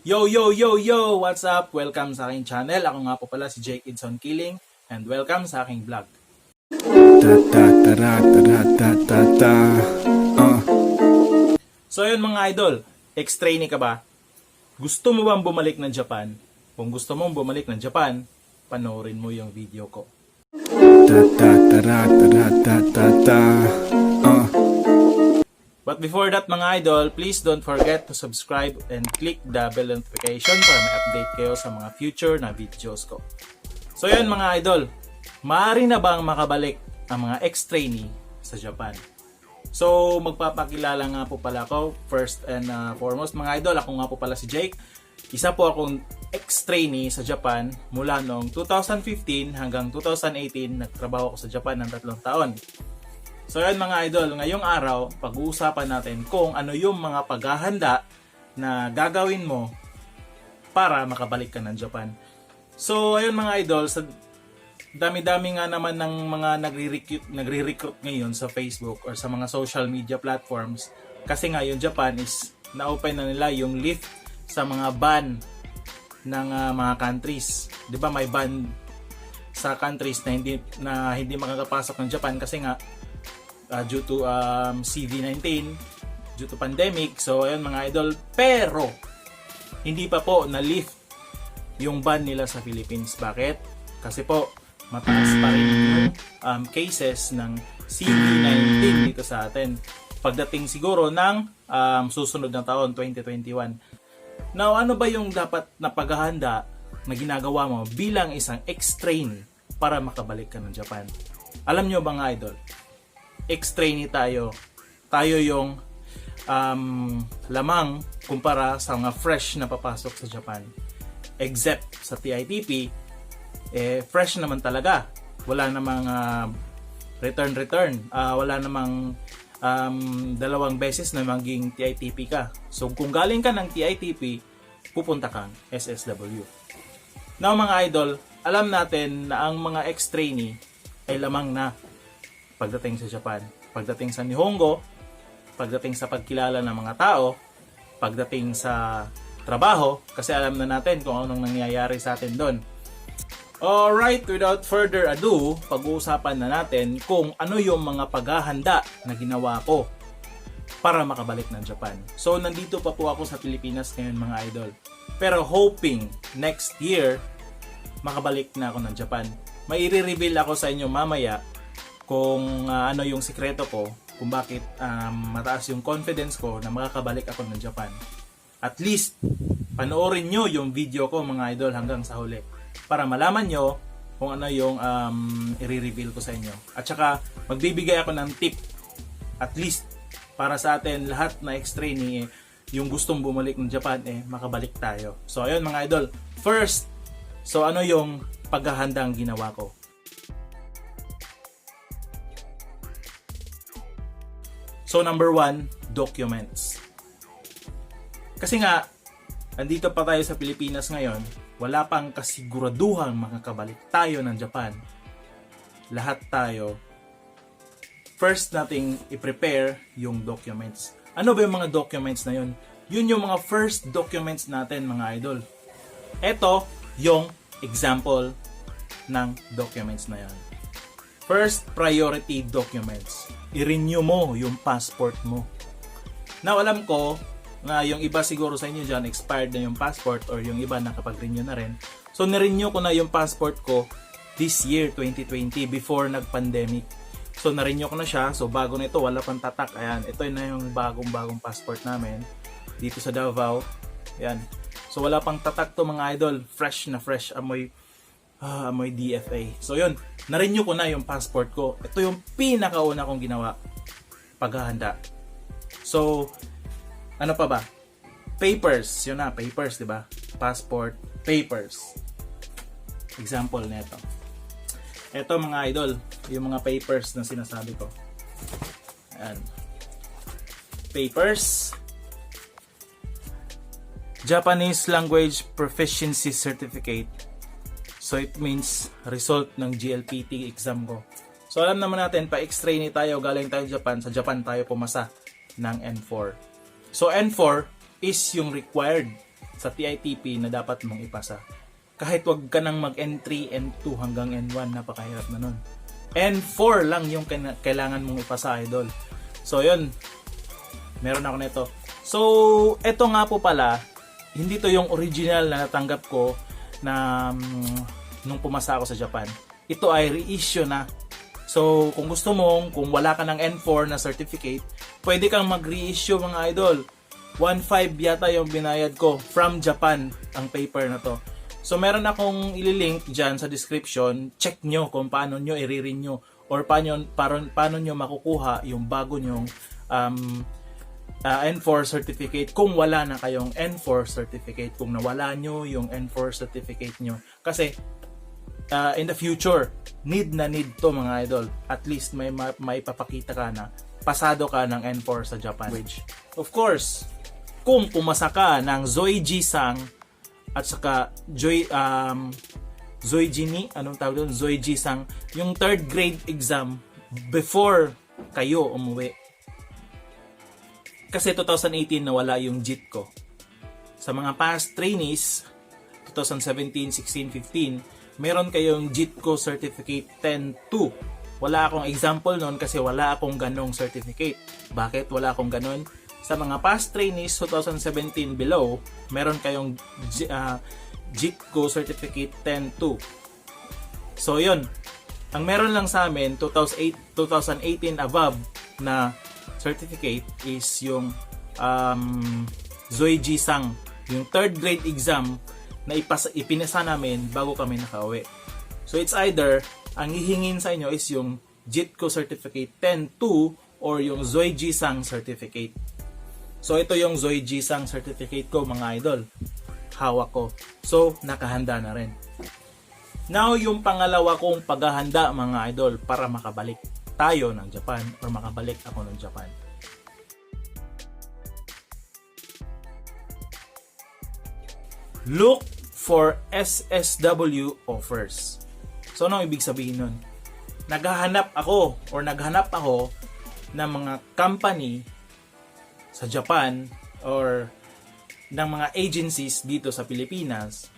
Yo, yo, yo, yo! What's up? Welcome sa aking channel. Ako nga po pala si Jake Idson Killing and welcome sa aking vlog. Ta ta ta ra ta ra ta ta ta. So yun mga idol, ex-trainee ka ba? Gusto mo bang bumalik ng Japan? Kung gusto mong bumalik ng Japan, panoorin mo yung video ko. Ta ta ta ra ta ra ta ta ta. But before that mga idol, please don't forget to subscribe and click the bell notification para may update kayo sa mga future na videos ko. So yun mga idol, maaari na bang makabalik ang mga ex-trainee sa Japan? So magpapakilala nga po pala ako, first and foremost mga idol, ako nga po pala si Jake. Isa po akong ex-trainee sa Japan mula noong 2015 hanggang 2018, nagtrabaho ako sa Japan ng 3 taon. So yan mga idol, ngayong araw, pag-uusapan natin kung ano yung mga paghahanda na gagawin mo para makabalik ka ng Japan. So ayun mga idol, sa dami-dami nga naman ng mga nagre-recruit ngayon sa Facebook or sa mga social media platforms. Kasi nga yung Japan is na-open na nila yung lift sa mga ban ng mga countries. 'Di ba may ban sa countries na hindi makakapasok ng Japan kasi nga due to COVID-19, due to pandemic. So ayun mga idol, pero hindi pa po na-lift yung ban nila sa Philippines. Bakit? Kasi po mataas pa rin yung cases ng COVID-19 dito sa atin pagdating siguro ng susunod na taon, 2021. Now, ano ba yung dapat na paghahanda na ginagawa mo bilang isang ex-trainee para makabalik ka ng Japan? Alam nyo ba mga idol, ex-trainee tayo yung lamang kumpara sa mga fresh na papasok sa Japan. Except sa TITP, fresh naman talaga. Wala namang return. Wala namang dalawang beses na maging TITP ka. So kung galing ka ng TITP, pupunta kang SSW. Now mga idol, alam natin na ang mga ex-trainee ay lamang na pagdating sa Japan, pagdating sa Nihongo, pagdating sa pagkilala ng mga tao, pagdating sa trabaho, kasi alam na natin kung anong nangyayari sa atin doon. Alright, without further ado, pag-uusapan na natin kung ano yung mga paghahanda na ginawa ko para makabalik ng Japan. So, nandito pa po ako sa Pilipinas ngayon mga idol. Pero hoping next year, makabalik na ako ng Japan. May i-reveal ako sa inyo mamaya kung ano yung sikreto ko, kung bakit mataas yung confidence ko na makakabalik ako ng Japan. At least, panoorin nyo yung video ko mga idol hanggang sa huli para malaman nyo kung ano yung i-reveal ko sa inyo. At saka, magbibigay ako ng tip at least para sa atin lahat na ex-trainee yung gustong bumalik ng Japan makabalik tayo. So ayun mga idol, first, so ano yung paghahandang ginawa ko? So number 1, documents. Kasi nga, andito pa tayo sa Pilipinas ngayon, wala pang kasiguraduhang makakabalik tayo ng Japan. Lahat tayo, first nating i-prepare yung documents. Ano ba yung mga documents na yun? Yun yung mga first documents natin mga idol. Ito yung example ng documents na yun. First priority documents. I-renew mo yung passport mo. Now, alam ko na yung iba siguro sa inyo dyan, expired na yung passport or yung iba nakapag-renew na rin. So, na-renew ko na yung passport ko this year, 2020, before nag-pandemic. So, na-renew ko na siya. So, bago na ito, wala pang tatak. Ayan, ito na yung bagong passport namin dito sa Davao. Ayan. So, wala pang tatak to mga idol. Fresh na fresh. Amoy DFA. So yun, na-renew ko na yung passport ko. Ito yung pinakauna kong ginawa, paghahanda. So, ano pa ba? Papers, yun na, papers, di ba? Passport, papers. Example nito. Ito mga idol, yung mga papers na sinasabi ko. Ayan. Papers. Japanese Language Proficiency Certificate. So it means result ng GLPT exam ko. So alam naman natin, pa ex-trainee tayo, galing tayo Japan, sa Japan tayo pumasa ng N4. So N4 is yung required sa TITP na dapat mong ipasa. Kahit wag ka nang mag-N3, N2 hanggang N1, napakahirap na nun. N4 lang yung kailangan mong ipasa, idol. So, yun. Meron ako nito. So, eto nga po pala, hindi to yung original na natanggap ko na nung pumasa ako sa Japan. Ito ay reissue na. So, kung gusto mong, kung wala ka ng N4 na certificate, pwede kang mag-reissue, mga idol. 1.5 yata yung binayad ko from Japan ang paper na to. So, meron akong ililink dyan sa description. Check nyo kung paano nyo i-renew or paano nyo makukuha yung bago nyong N4 certificate kung wala na kayong N4 certificate, kung nawala nyo yung N4 certificate nyo. Kasi, in the future, need to, mga idol. At least may papakita ka na pasado ka ng N4 sa Japan. Of course, kung pumasa ka ng Zoichi-sang at saka Zoijini, anong tawag doon? Zoichi-sang, yung third grade exam before kayo umuwi. Kasi 2018 nawala yung JIT ko. Sa mga past trainees, 2017, 16, 15, meron kayong JIT ko certificate 10-2. Wala akong example noon kasi wala akong ganong certificate. Bakit wala akong ganon? Sa mga past trainees 2017 below, meron kayong JITCO Certificate 10-2. So, yun. Ang meron lang sa amin, 2018 above na certificate is yung Zoichi-sang. Yung third grade exam na ipinasa namin bago kami nakauwi. So, it's either, ang hihingin sa inyo is yung JITCO Certificate 10-2 or yung Zoichi-sang Certificate. So, ito yung Zoichi-sang certificate ko, mga idol. Hawak ko. So, nakahanda na rin. Now, yung pangalawa kong paghahanda, mga idol, para makabalik tayo ng Japan or makabalik ako ng Japan. Look for SSW offers. So, anong ibig sabihin nun? Naghanap ako ng mga company sa Japan or ng mga agencies dito sa Pilipinas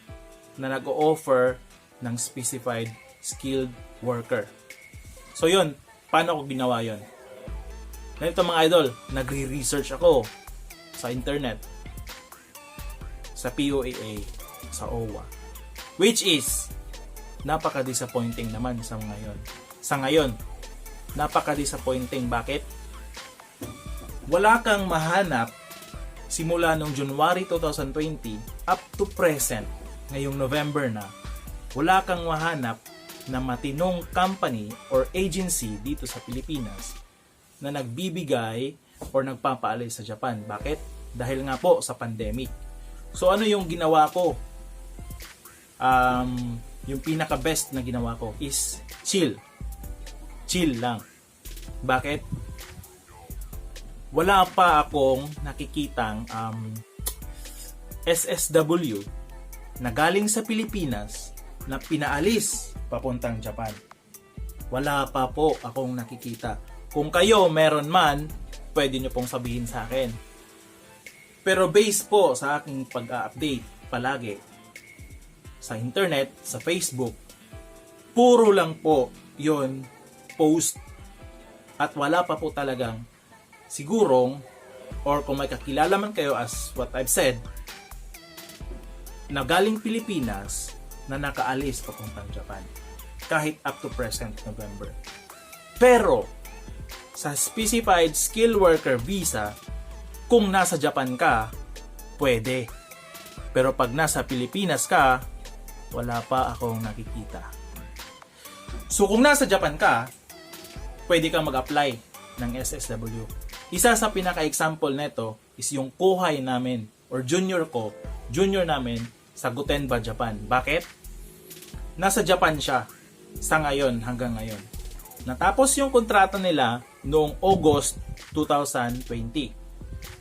na nag-o-offer ng specified skilled worker. So yun, paano ko ginawa yun? Ganito, mga idol, nagre-research ako sa internet, sa POAA, sa OWA, which is napaka-disappointing naman sa ngayon. Sa ngayon, napaka-disappointing. Bakit? Wala kang mahanap simula noong January 2020 up to present, ngayong November na, wala kang mahanap na matinong company or agency dito sa Pilipinas na nagbibigay or nagpapaalis sa Japan. Bakit? Dahil nga po sa pandemic. So, ano yung ginawa ko? Yung pinaka-best na ginawa ko is chill. Chill lang. Bakit? Wala pa akong nakikitang SSW na galing sa Pilipinas na pinaalis papuntang Japan. Wala pa po akong nakikita. Kung kayo meron man, pwede nyo pong sabihin sa akin. Pero based po sa aking pag-update palagi sa internet, sa Facebook, puro lang po yon post at wala pa po talagang sigurong, or kung may kakilala man kayo as what I've said, na galing Pilipinas na nakaalis papuntang Japan kahit up to present November. Pero sa specified skilled worker visa, kung nasa Japan ka, pwede. Pero pag nasa Pilipinas ka, wala pa akong nakikita. So kung nasa Japan ka, pwede kang mag-apply ng SSW. Isa sa pinaka-example nito is yung kuhay namin or junior namin sa Gotemba, Japan. Bakit? Nasa Japan siya sa ngayon, hanggang ngayon. Natapos yung kontrata nila noong August 2020.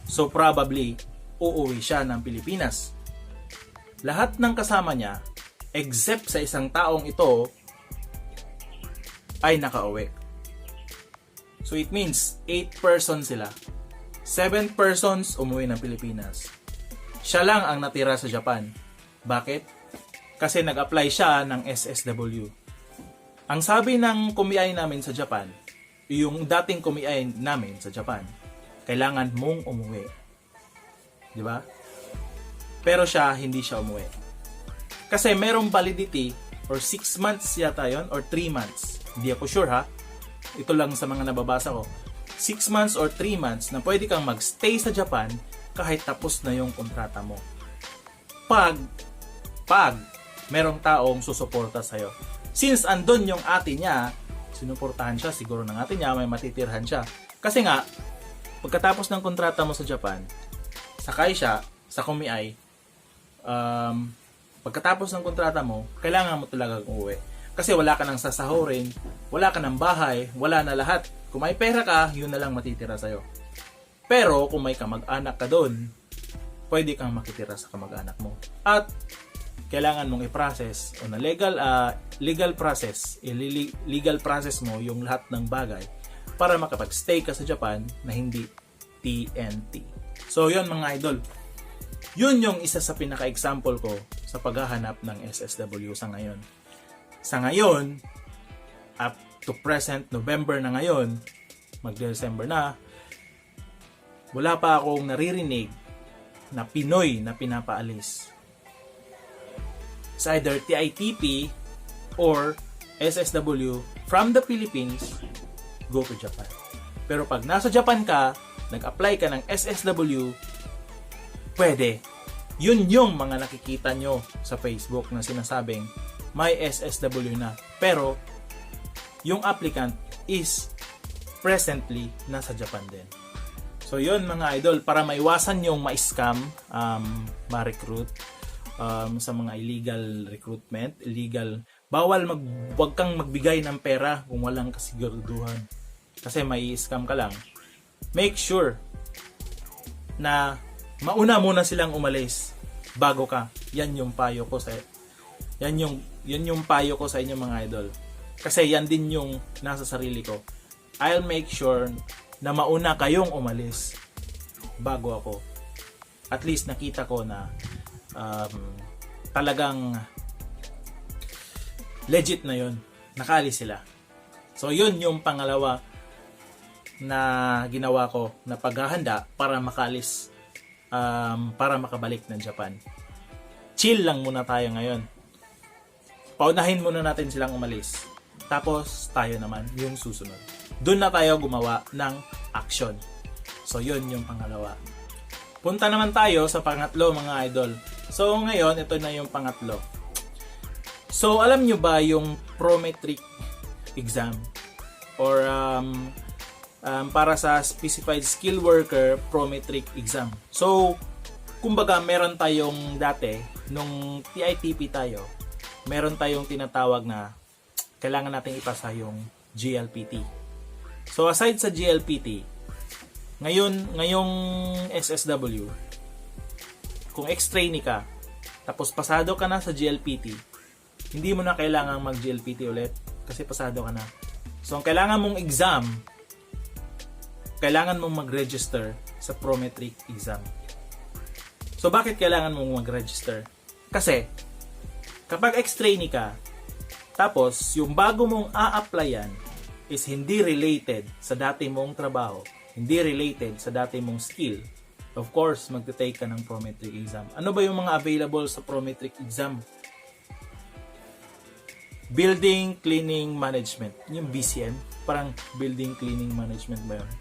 So probably uuwi siya ng Pilipinas. Lahat ng kasama niya, except sa isang taong ito, ay nakauwi. So it means 8 persons sila. 7 persons umuwi ng Pilipinas. Siya lang ang natira sa Japan. Bakit? Kasi nag-apply siya ng SSW. Ang sabi ng kumiay namin sa Japan, yung dating kumiay namin sa Japan, kailangan mong umuwi. Di ba? Pero siya, hindi siya umuwi. Kasi merong validity or 6 months yata yon or 3 months. Hindi ako sure ha. Ito lang sa mga nababasa ko. 6 months or 3 months na pwede kang magstay sa Japan kahit tapos na yung kontrata mo. Pag merong taong susuporta sa'yo. Since andun yung ate niya, sinuportahan siya, siguro ng ate niya, may matitirhan siya. Kasi nga, pagkatapos ng kontrata mo sa Japan, sakay siya sa kumiay, pagkatapos ng kontrata mo, kailangan mo talaga umuwi. Kasi wala ka nang sasahurin, wala ka ng bahay, wala na lahat. Kung may pera ka, yun na lang matitira sa'yo. Pero kung may kamag-anak ka doon, pwede kang makitira sa kamag-anak mo. At kailangan mong i-process o na legal process mo yung lahat ng bagay para makapag-stay ka sa Japan na hindi TNT. So yun mga idol, yun yung isa sa pinaka-example ko sa paghahanap ng SSW sa ngayon. Sa ngayon, up to present November na ngayon, mag-December na, wala pa akong naririnig na Pinoy na pinapaalis. It's either TITP or SSW from the Philippines, go to Japan. Pero pag nasa Japan ka, nag-apply ka ng SSW, pwede. Yun yung mga nakikita nyo sa Facebook na sinasabing may SSW na. Pero yung applicant is presently nasa Japan din. So yun mga idol, para maiwasan yung ma-scam, ma-recruit, sa mga illegal recruitment, wag kang magbigay ng pera kung walang kasiguraduhan. Kasi may scam ka lang. Make sure na mauna muna silang umalis bago ka. Yan yung payo ko sa inyo mga idol. Kasi yan din yung nasa sarili ko. I'll make sure na mauna kayong umalis bago ako. At least nakita ko na talagang legit na yun. Nakaalis sila. So yun yung pangalawa na ginawa ko na paghahanda para makaalis, para makabalik ng Japan. Chill lang muna tayo ngayon. Paunahin muna natin silang umalis. Tapos tayo naman yung susunod. Doon na tayo gumawa ng action. So yun yung pangalawa. Punta naman tayo sa pangatlo mga idol. So ngayon, ito na yung pangatlo. So alam nyo ba yung Prometric exam? Or para sa Specified Skill Worker Prometric exam. So, kumbaga meron tayong dati, nung TITP tayo, meron tayong tinatawag na kailangan natin ipasa yung GLPT. So aside sa GLPT, ngayong SSW, kung ex-trainee ka, tapos pasado ka na sa GLPT, hindi mo na kailangang mag-GLPT ulit kasi pasado ka na. So ang kailangan mong exam, kailangan mong mag-register sa Prometric exam. So bakit kailangan mong mag-register? Kasi kapag ex-trainee ka, tapos yung bago mong a-applyan is hindi related sa dati mong trabaho, hindi related sa dati mong skill, of course, magte-take ka ng Prometric exam. Ano ba yung mga available sa Prometric exam? Building Cleaning Management. Yung BCM. Parang Building Cleaning Management ba yun?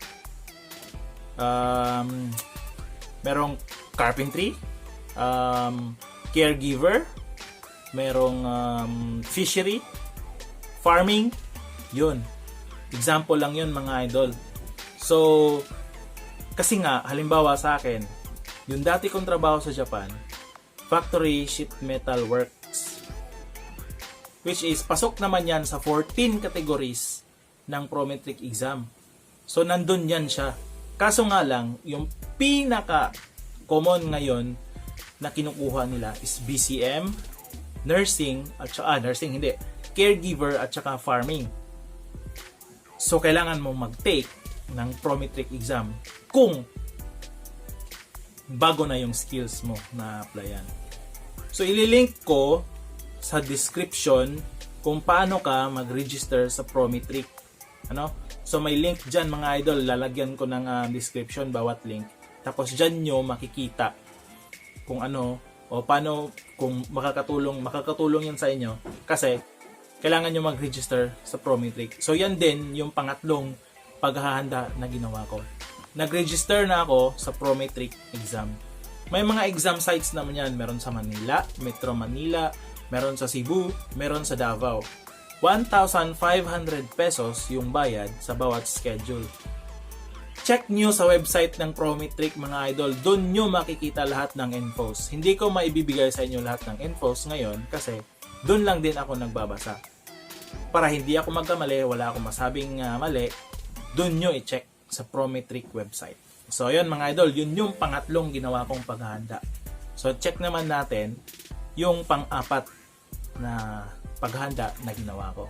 Merong Carpentry. Caregiver. Merong Fishery. Farming. Yun. Example lang yun mga idol. So, kasi nga, halimbawa sa akin, yung dati kong trabaho sa Japan, Factory Sheet Metal Works, which is, pasok naman yan sa 14 categories ng Prometric exam. So, nandun yan siya. Kaso nga lang, yung pinaka-common ngayon na kinukuha nila is BCM, nursing, at saka, nursing hindi, caregiver, at saka farming. So, kailangan mong mag-take ng Prometric exam kung bago na yung skills mo na applyan. So ililink ko sa description kung paano ka mag-register sa Prometric. Ano? So may link dyan mga idol, lalagyan ko ng description bawat link. Tapos dyan nyo makikita kung ano o paano, kung makakatulong yan sa inyo kasi kailangan nyo mag-register sa Prometric. So yan din yung pangatlong paghahanda na ginawa ko. Nag-register na ako sa Prometric exam. May mga exam sites naman yan. Meron sa Manila, Metro Manila, meron sa Cebu, meron sa Davao. 1,500 pesos yung bayad sa bawat schedule. Check nyo sa website ng Prometric mga idol. Doon nyo makikita lahat ng infos. Hindi ko maibibigay sa inyo lahat ng infos ngayon kasi doon lang din ako nagbabasa. Para hindi ako magkamali, wala akong masabing mali, doon nyo i-check sa Prometric website. So ayun mga idol, yun yung pangatlong ginawa kong paghahanda. So check naman natin yung pang-apat na paghahanda na ginawa ko.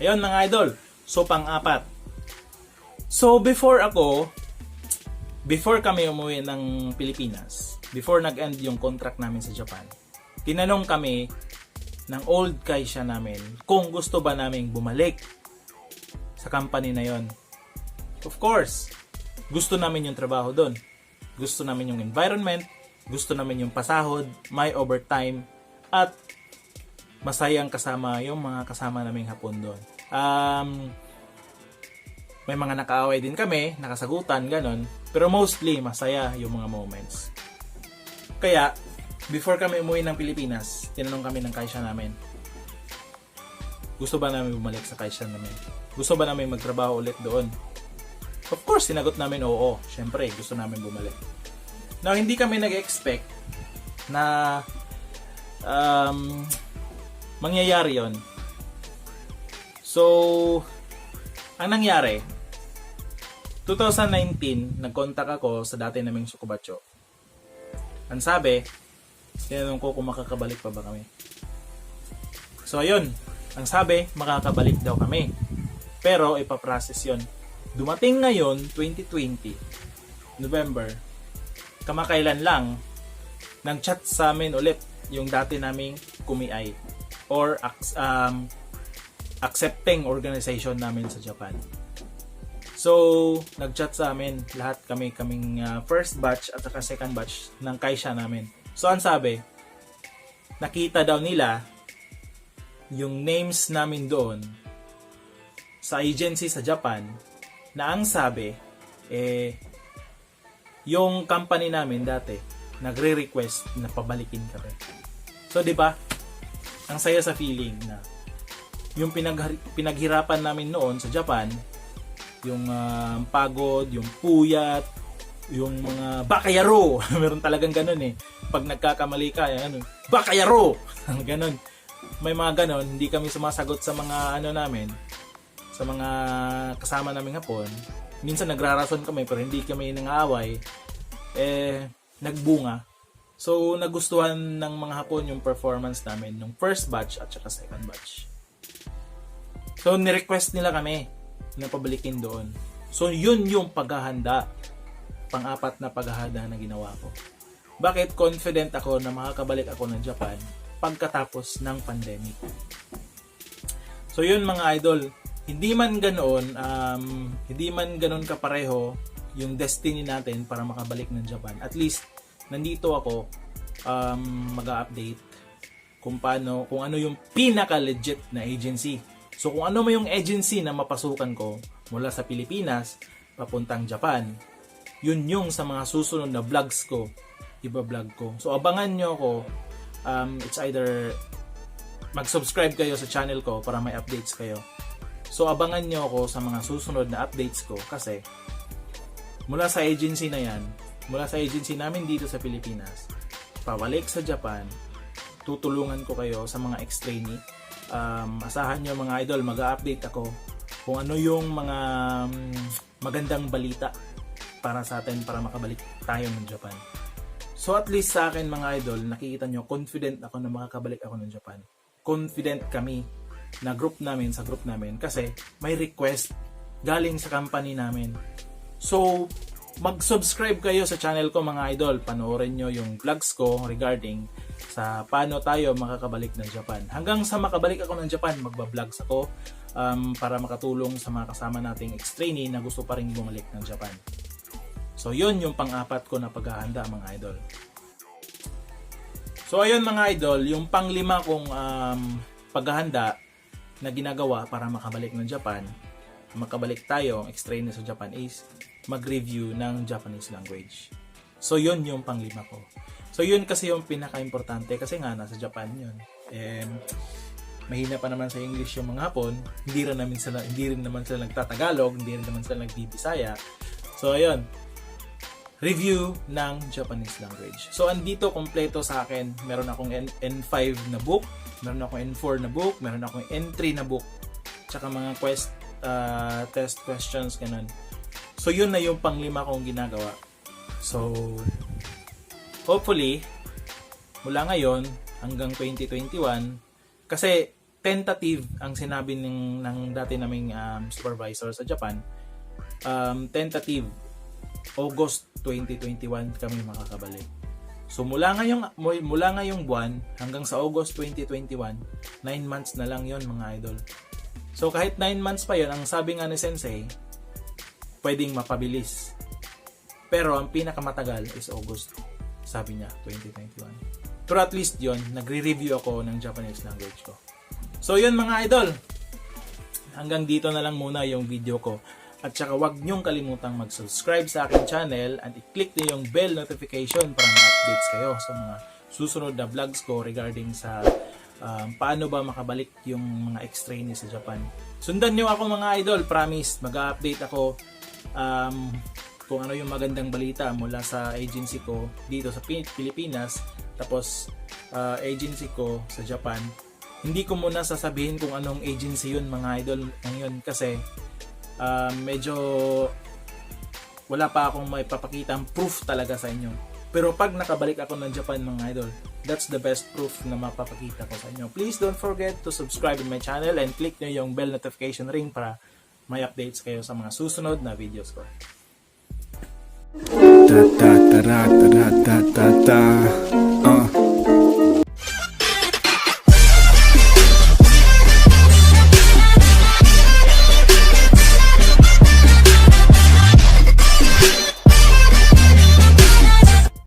Ayun mga idol, so pang-apat. So before kami umuwi ng Pilipinas, before nag-end yung contract namin sa Japan, tinanong kami ng old kaisya namin kung gusto ba naming bumalik sa company na yon. Of course, gusto namin yung trabaho doon. Gusto namin yung environment, gusto namin yung pasahod, may overtime, at masayang kasama yung mga kasama naming Hapon doon. May mga nakaaway din kami, nakasagutan, ganon. Pero mostly, masaya yung mga moments. Kaya, before kami umuwi ng Pilipinas, tinanong kami ng kaisya namin, gusto ba namin bumalik sa kaisya namin? Gusto ba namin magtrabaho ulit doon? Of course, sinagot namin oo. Syempre, gusto namin bumalik. Now, hindi kami nag-expect na mangyayari yon. So, ang nangyari, 2019, nag-contact ako sa dati naming Sukubatcho. Ang sabi, tinanong ko kung makakabalik pa ba kami. So, ayun. Ang sabi, makakabalik daw kami. Pero, ipaprocess yon. Dumating ngayon, 2020, November, kamakailan lang, nag-chat sa amin ulit yung dati naming kumiay or accepting organization namin sa Japan. So, nag-chat sa amin lahat kaming first batch at saka second batch ng kaisya namin. So, ang sabi, nakita daw nila yung names namin doon sa agency sa Japan na ang sabi, yung company namin dati, nagre-request na pabalikin kami. So, di ba? Ang saya sa feeling na yung pinaghirapan namin noon sa Japan, yung pagod, yung puyat, yung mga bakayaro. Meron talagang ganun eh. Pag nagkakamali ka, ano, bakayaro! Ganun. May mga ganun, hindi kami sumasagot sa mga namin, sa mga kasama naming Hapon. Minsan nagrarason kami pero hindi kami nangaaway. Nagbunga. So, nagustuhan ng mga Hapon yung performance namin, yung first batch at saka second batch. So, nirequest nila kami na pabalikin doon. So, yun yung paghahanda. Pang-apat na paghahanda na ginawa ko. Bakit confident ako na makakabalik ako ng Japan pagkatapos ng pandemic? So, yun mga idol. Hindi man ganoon kapareho yung destiny natin para makabalik ng Japan. At least, nandito ako mag-update kung ano yung pinaka-legit na agency. So kung ano mo yung agency na mapasukan ko mula sa Pilipinas papuntang Japan, yun yung sa mga susunod na vlogs ko, iba-vlog ko. So abangan nyo ako, it's either mag-subscribe kayo sa channel ko para may updates kayo. So abangan nyo ako sa mga susunod na updates ko kasi mula sa agency na yan, mula sa agency namin dito sa Pilipinas, pabalik sa Japan, tutulungan ko kayo sa mga ex-trainee. Asahan nyo mga idol, mag-update ako kung ano yung mga magandang balita para sa atin para makabalik tayo ng Japan. So at least sa akin mga idol, nakikita nyo, confident ako na makakabalik ako ng Japan. Confident kami na sa group namin kasi may request galing sa company namin. So mag-subscribe kayo sa channel ko mga idol. Panoorin nyo yung vlogs ko regarding sa paano tayo makakabalik ng Japan. Hanggang sa makabalik ako ng Japan, magba-vlogs ako para makatulong sa mga kasama nating ex-trainee na gusto pa rin bumalik ng Japan. So yun yung pang-apat ko na paghahanda mga idol. So ayun mga idol, yung pang-lima kong paghahanda na ginagawa para makabalik ng Japan, makabalik tayo ex-trainee sa Japan is mag-review ng Japanese language. So yun yung pang-lima ko. So yun kasi yung pinaka-importante kasi nga nasa Japan yun. Mahina pa naman sa English yung mga Hapon, hindi rin naman sila nagtatagalog, hindi rin naman sila nagbibisaya. So ayun, review ng Japanese language. So andito kompleto sa akin, meron akong N5 na book, meron akong N4 na book, meron akong N3 na book, tsaka mga test questions ganun. So yun na yung pang-lima kong ginagawa. So hopefully mula ngayon hanggang 2021, kasi tentative ang sinabi ng dati naming supervisor sa Japan, tentative August 2021 kami makakabalik. So mula ngayong buwan hanggang sa August 2021, 9 months na lang yon mga idol. So kahit 9 months pa yon, ang sabi nga ni Sensei, pwedeng mapabilis. Pero ang pinakamatagal is August, sabi niya, 2021. Pero at least yon, nagre-review ako ng Japanese language ko. So yun mga idol, hanggang dito na lang muna yung video ko. At saka huwag niyong kalimutang mag-subscribe sa aking channel at i-click niyo yung bell notification para ma-updates kayo sa mga susunod na vlogs ko regarding sa paano ba makabalik yung mga ex-trainee sa Japan. Sundan niyo ako mga idol, promise, mag-update ako kung ano yung magandang balita mula sa agency ko dito sa Pilipinas, tapos agency ko sa Japan. Hindi ko muna sasabihin kung anong agency yun mga idol ngayon kasi medyo wala pa akong maipapakitang proof talaga sa inyo. Pero pag nakabalik ako ng Japan mga idol, that's the best proof na mapapakita ko sa inyo. Please don't forget to subscribe in my channel and click nyo yung bell notification ring para may updates kayo sa mga susunod na videos ko. Ta ta ta ta ta ta ta.